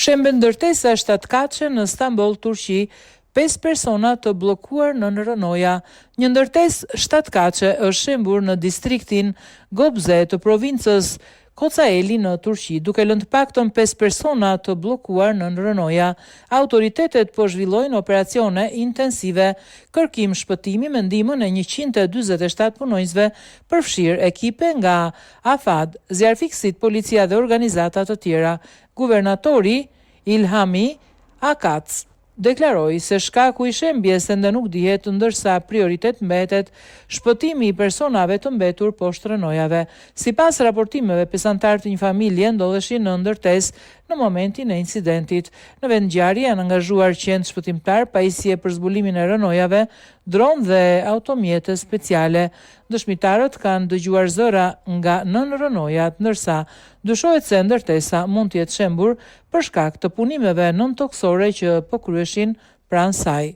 Shembe ndërtesa shtatkaqe në Stamboll, Turqi, 5 persona të blokuar në Rënoja. Një ndërtesë shtatkaqe është shembur në distriktin Gobze të provincës Kocaeli në Turqi, duke lënë të paktën 5 persona të blokuar në Rënoja. Autoritetet po zhvillojnë operacione intensive, kërkim shpëtimi me ndihmën e 147 punonjësve, përfshirë ekipe nga AFAD, zjarfikësit, policia dhe organizata të tjera. Guvernatori Ilhami Akac deklaroi se shkaku i shembjes ende nuk dihet, ndërsa prioritet mbetet shpëtimi i personave të mbetur poshtë rënojave. Sipas raportimeve, pesantarët e një familje ndodheshin në ndërtesë në momentin e incidentit. Në vendngjarje janë angazhuar qendë shpëtimtar, pajisje për zbulimin e rënojave, dron dhe automjete speciale. Dëshmitarët kanë dëgjuar zëra nga nën-rënojat, ndërsa dyshohet se ndërtesa mund të jetë shembur për shkak të punimeve nën-toksore që po kryeshin pranë saj.